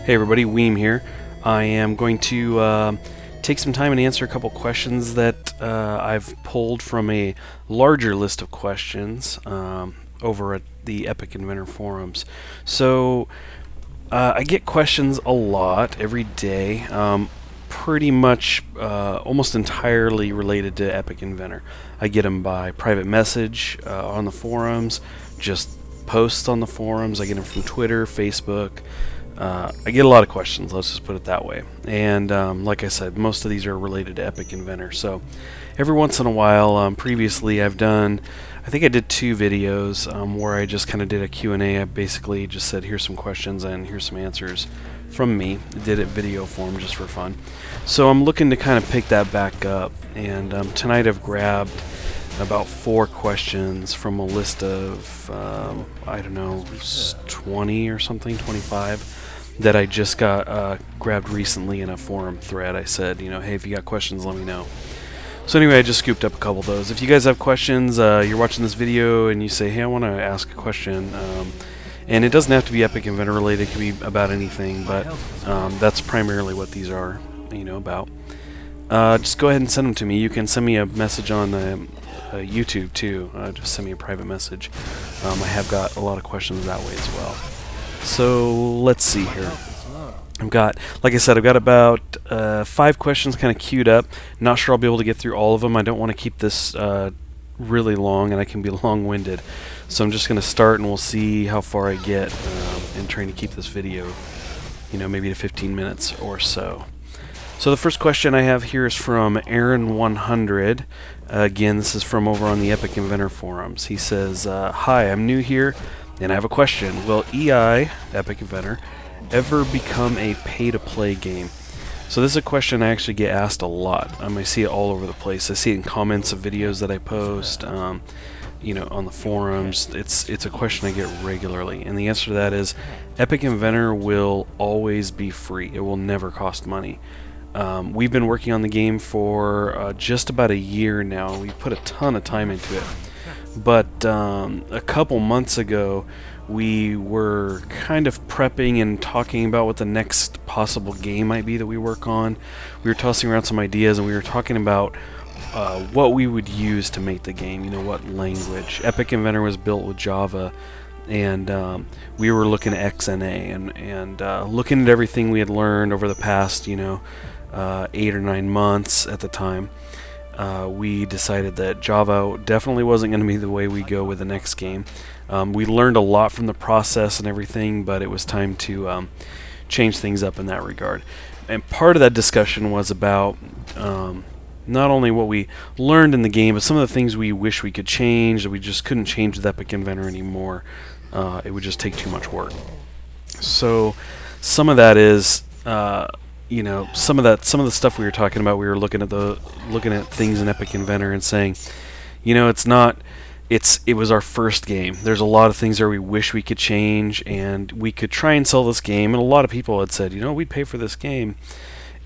Hey everybody, Weem here. I am going to take some time and answer a couple questions that I've pulled from a larger list of questions over at the Epic Inventor forums. So I get questions a lot every day, pretty much almost entirely related to Epic Inventor. I get them by private message on the forums, just posts on the forums. I get them from Twitter, Facebook. I get a lot of questions, let's just put it that way. And like I said, most of these are related to Epic Inventor. So every once in a while, previously I've done, I think I did 2 videos where I just kind of did a Q&A. I basically just said, here's some questions and here's some answers from me. I did it video form just for fun. So I'm looking to kind of pick that back up. And tonight I've grabbed about 4 questions from a list of, I don't know, 20 or something, 25. That I just got grabbed recently in a forum thread. I said, you know, hey, if you got questions, let me know. So anyway, I just scooped up a couple of those. If you guys have questions, you're watching this video and you say, hey, I want to ask a question, and it doesn't have to be Epic Inventor related, it can be about anything, but that's primarily what these are, you know, about. Just go ahead and send them to me. You can send me a message on YouTube too. Just send me a private message. I have got a lot of questions that way as well. So let's see here. I've got, like I said, I've got about 5 questions kind of queued up. Not sure I'll be able to get through all of them. I don't want to keep this really long, and I can be long-winded. So I'm just going to start, and we'll see how far I get in trying to keep this video, you know, maybe to 15 minutes or so. So the first question I have here is from Aaron100. Again, this is from over on the Epic Inventor forums. He says, hi, I'm new here, and I have a question. Will EI, Epic Inventor, ever become a pay-to-play game? So this is a question I actually get asked a lot. I see it all over the place. I see it in comments of videos that I post, you know, on the forums. It's a question I get regularly, and the answer to that is Epic Inventor will always be free. It will never cost money. We've been working on the game for just about a year now. We've put a ton of time into it. But a couple months ago, we were kind of prepping and talking about what the next possible game might be that we work on. We were tossing around some ideas, and we were talking about what we would use to make the game, you know, what language. Epic Inventor was built with Java, and we were looking at XNA and looking at everything we had learned over the past, you know, 8 or 9 months at the time. We decided that Java definitely wasn't going to be the way we go with the next game. We learned a lot from the process and everything, but it was time to change things up in that regard. And part of that discussion was about not only what we learned in the game, but some of the things we wish we could change, that we just couldn't change with Epic Inventor anymore. It would just take too much work. So some of that is you know, some of the stuff we were talking about, we were looking at things in Epic Inventor and saying, you know, it was our first game. There's a lot of things there we wish we could change, and we could try and sell this game. And a lot of people had said, you know, we'd pay for this game,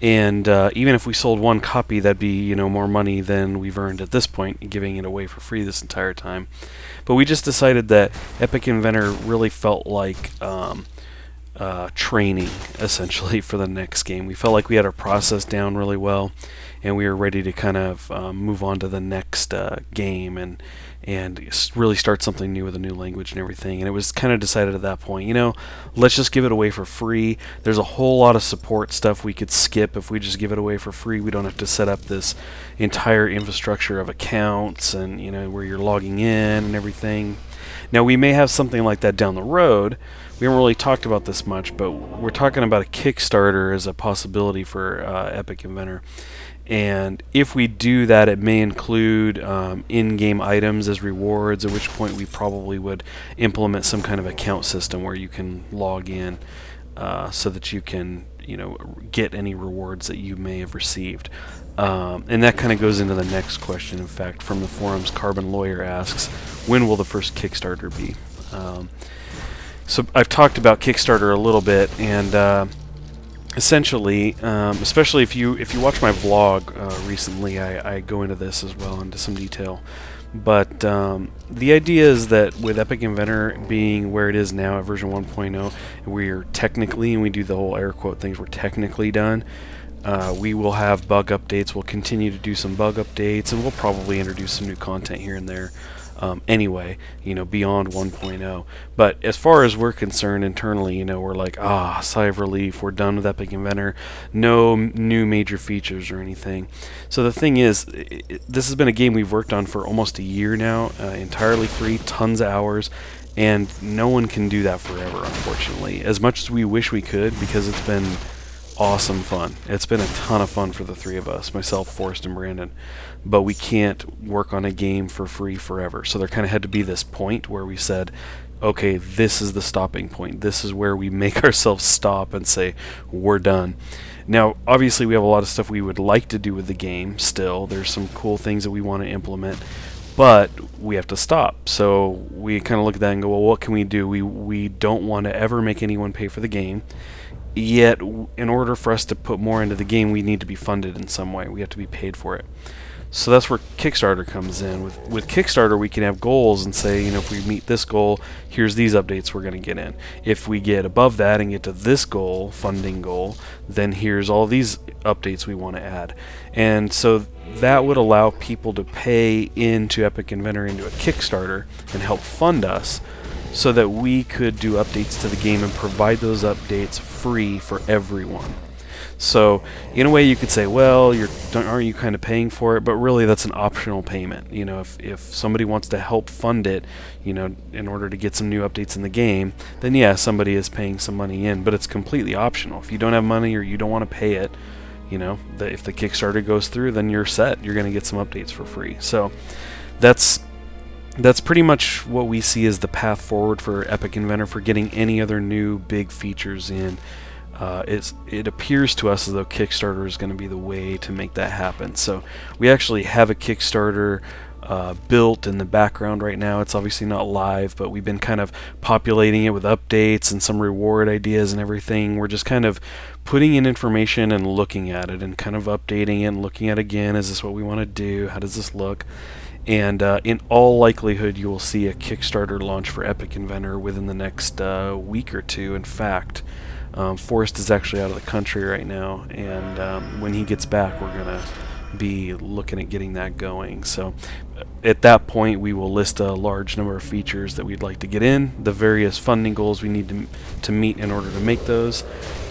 and even if we sold 1 copy, that'd be, you know, more money than we've earned at this point, giving it away for free this entire time. But we just decided that Epic Inventor really felt like training, essentially, for the next game. We felt like we had our process down really well, and we were ready to kind of move on to the next game and really start something new with a new language and everything. And it was kind of decided at that point, you know, let's just give it away for free. There's a whole lot of support stuff we could skip if we just give it away for free. We don't have to set up this entire infrastructure of accounts and, you know, where you're logging in and everything. Now, we may have something like that down the road. We haven't really talked about this much, but we're talking about a Kickstarter as a possibility for Epic Inventor. And if we do that, it may include in-game items as rewards, at which point we probably would implement some kind of account system where you can log in so that you can, you know, get any rewards that you may have received. And that kind of goes into the next question. In fact, from the forums, CarbonLawyer asks, when will the first Kickstarter be? So I've talked about Kickstarter a little bit, and essentially, especially if you watch my vlog recently, I go into this as well, into some detail. But the idea is that with Epic Inventor being where it is now at version 1.0, we're technically, and we do the whole air quote things, we're technically done. We will have bug updates. We'll continue to do some bug updates, and we'll probably introduce some new content here and there. Anyway, beyond 1.0. But as far as we're concerned internally, we're like, sigh of relief. We're done with Epic Inventor. No new major features or anything. So the thing is, this has been a game we've worked on for almost a year now, entirely free, tons of hours, and no one can do that forever, unfortunately. As much as we wish we could, because it's been awesome fun. It's been a ton of fun for the three of us, myself, Forrest, and Brandon. But we can't work on a game for free forever. So there kind of had to be this point where we said, okay, this is the stopping point. This is where we make ourselves stop and say, we're done. Now, obviously, we have a lot of stuff we would like to do with the game still. There's some cool things that we want to implement, but we have to stop. So we kind of look at that and go, well, what can we do? We don't want to ever make anyone pay for the game. Yet, in order for us to put more into the game, we need to be funded in some way. We have to be paid for it. So that's where Kickstarter comes in. With Kickstarter, we can have goals and say, if we meet this goal, here's these updates we're going to get in. If we get above that and get to this goal, funding goal, then here's all these updates we want to add. And so that would allow people to pay into Epic Inventor, into a Kickstarter, and help fund us, so that we could do updates to the game and provide those updates free for everyone. So in a way you could say, well, aren't you kind of paying for it? But really that's an optional payment. If somebody wants to help fund it, in order to get some new updates in the game, then yeah, somebody is paying some money in, but it's completely optional. If you don't have money or you don't want to pay it, if the Kickstarter goes through, then you're set. You're going to get some updates for free. So that's pretty much what we see as the path forward for Epic Inventor for getting any other new big features in. It appears to us as though Kickstarter is going to be the way to make that happen. So we actually have a Kickstarter built in the background right now. It's obviously not live, but we've been kind of populating it with updates and some reward ideas and everything. We're just kind of putting in information and looking at it and kind of updating it and looking at it again. Is this what we want to do? How does this look? And in all likelihood, you will see a Kickstarter launch for Epic Inventor within the next week or two. In fact, Forrest is actually out of the country right now, and when he gets back, we're going to be looking at getting that going. So at that point, we will list a large number of features that we'd like to get in, the various funding goals we need to meet in order to make those,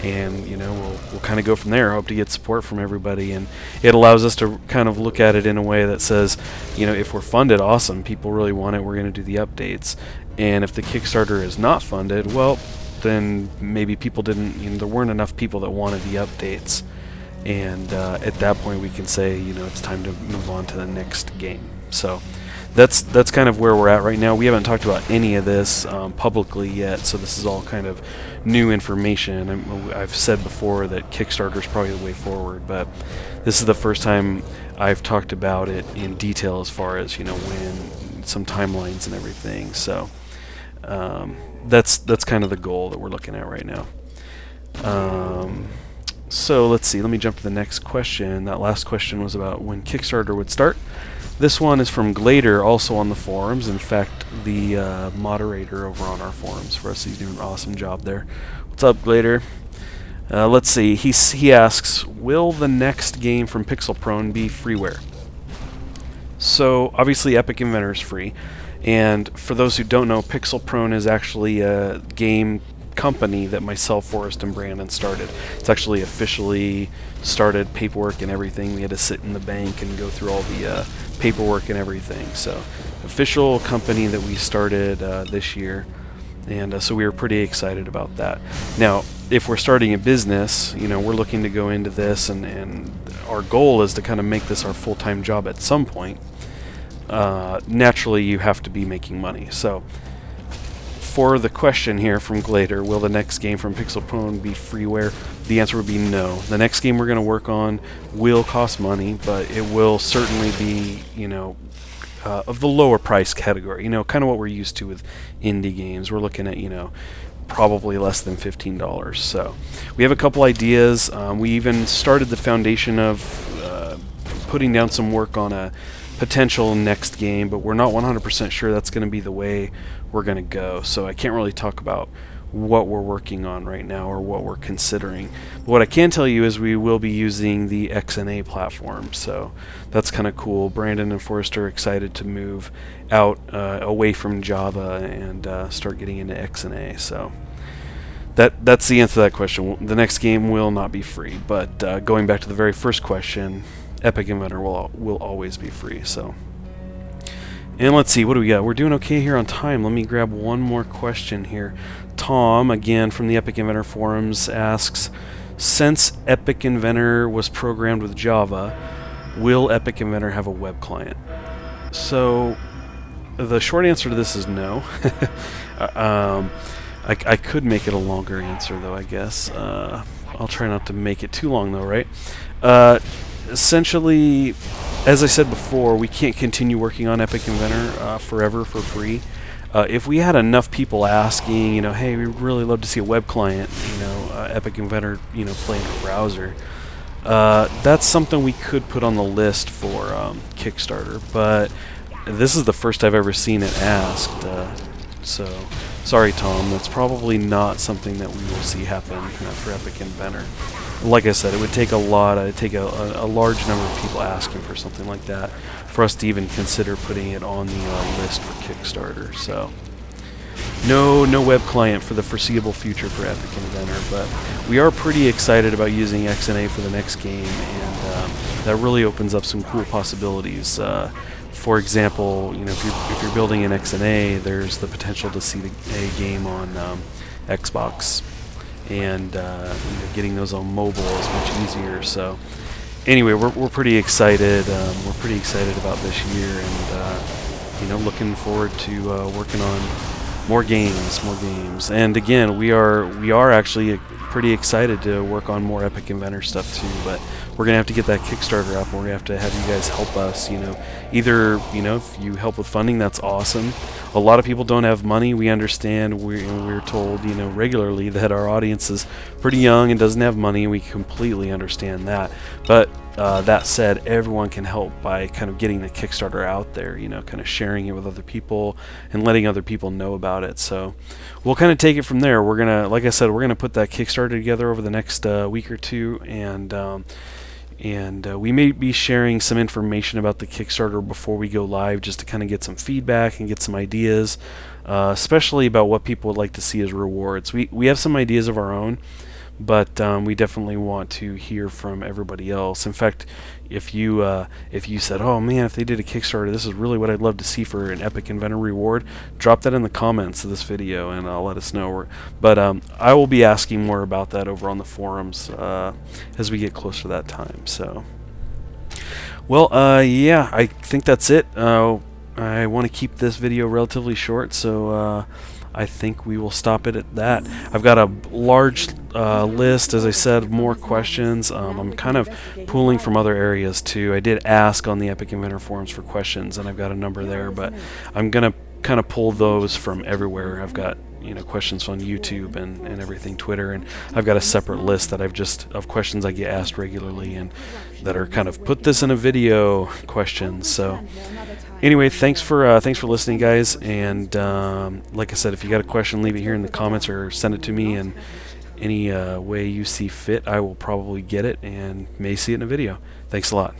and we'll kind of go from there. Hope to get support from everybody, and it allows us to kind of look at it in a way that says, if we're funded, awesome, people really want it, we're going to do the updates. And if the Kickstarter is not funded, well, then maybe people didn't, there weren't enough people that wanted the updates. And at that point we can say, it's time to move on to the next game. So that's kind of where we're at right now. We haven't talked about any of this publicly yet, so this is all kind of new information. I've said before that Kickstarter is probably the way forward, but this is the first time I've talked about it in detail as far as, when, some timelines and everything. So that's kind of the goal that we're looking at right now. So let's see, let me jump to the next question. That last question was about when Kickstarter would start. This one is from Glaydur, also on the forums. In fact, the moderator over on our forums for us. He's doing an awesome job there. What's up, Glaydur? Let's see, he asks, will the next game from Pixel Prone be freeware? So obviously Epic Inventor is free, and for those who don't know, Pixel Prone is actually a game company that myself, Forrest, and Brandon started. It's actually officially started, paperwork and everything. We had to sit in the bank and go through all the paperwork and everything. So official company that we started this year, and so we were pretty excited about that. Now, if we're starting a business, we're looking to go into this, and our goal is to kind of make this our full-time job at some point. Naturally, you have to be making money. So for the question here from Glaydur, will the next game from Pixel Prone be freeware? The answer would be no. The next game we're going to work on will cost money, but it will certainly be, of the lower price category. Kind of what we're used to with indie games. We're looking at, probably less than $15. So we have a couple ideas. We even started the foundation of putting down some work on a potential next game, but we're not 100% sure that's going to be the way we're going to go. So I can't really talk about what we're working on right now or what we're considering. But what I can tell you is we will be using the XNA platform, so that's kind of cool. Brandon and Forrest are excited to move out away from Java and start getting into XNA. So that's the answer to that question. The next game will not be free, but going back to the very first question, Epic Inventor will always be free. So, and let's see, what do we got? We're doing okay here on time. Let me grab one more question here. Tom, again from the Epic Inventor forums, asks, since Epic Inventor was programmed with Java, will Epic Inventor have a web client? So the short answer to this is no. I could make it a longer answer though, I guess. I'll try not to make it too long though, right? Essentially, as I said before, we can't continue working on Epic Inventor forever for free. If we had enough people asking, you know, hey, we'd really love to see a web client, you know, Epic Inventor, you know, play in a browser, that's something we could put on the list for Kickstarter, but this is the first I've ever seen it asked, so sorry Tom, that's probably not something that we will see happen for Epic Inventor. Like I said, it would take a large number of people asking for something like that for us to even consider putting it on the list for Kickstarter. So no web client for the foreseeable future for Epic Inventor, but we are pretty excited about using XNA for the next game, and that really opens up some cool possibilities. For example, you know, if you're building an XNA, there's the potential to see a game on Xbox, and you know, getting those on mobile is much easier. So anyway, we're pretty excited. We're pretty excited about this year, and you know, looking forward to working on more games. And again, we are actually pretty excited to work on more Epic Inventor stuff too. But we're gonna have to get that Kickstarter up, and we're gonna have to have you guys help us. You know, either, you know, if you help with funding, that's awesome. A lot of people don't have money. We understand. We're told, you know, regularly that our audience is pretty young and doesn't have money. We completely understand that. But that said, everyone can help by kind of getting the Kickstarter out there, you know, kind of sharing it with other people and letting other people know about it. So we'll kind of take it from there. We're gonna, like I said, we're gonna put that Kickstarter together over the next week or two, and we may be sharing some information about the Kickstarter before we go live, just to kind of get some feedback and get some ideas, especially about what people would like to see as rewards. We have some ideas of our own, but we definitely want to hear from everybody else. In fact, if you said, oh man, if they did a Kickstarter, this is really what I'd love to see for an Epic Inventor reward, drop that in the comments of this video and let us know. But I will be asking more about that over on the forums as we get closer to that time. So, well, yeah, I think that's it. I want to keep this video relatively short, so I think we will stop it at that. I've got a large list, as I said, of more questions. I'm kind of pulling from other areas too. I did ask on the Epic Inventor forums for questions, and I've got a number there, but I'm gonna kind of pull those from everywhere. I've got, you know, questions on YouTube and everything, Twitter, and I've got a separate list that of questions I get asked regularly and that are kind of put this in a video questions. So anyway, thanks for listening, guys, and like I said, if you got a question, leave it here in the comments or send it to me, and any way you see fit, I will probably get it and may see it in a video. Thanks a lot.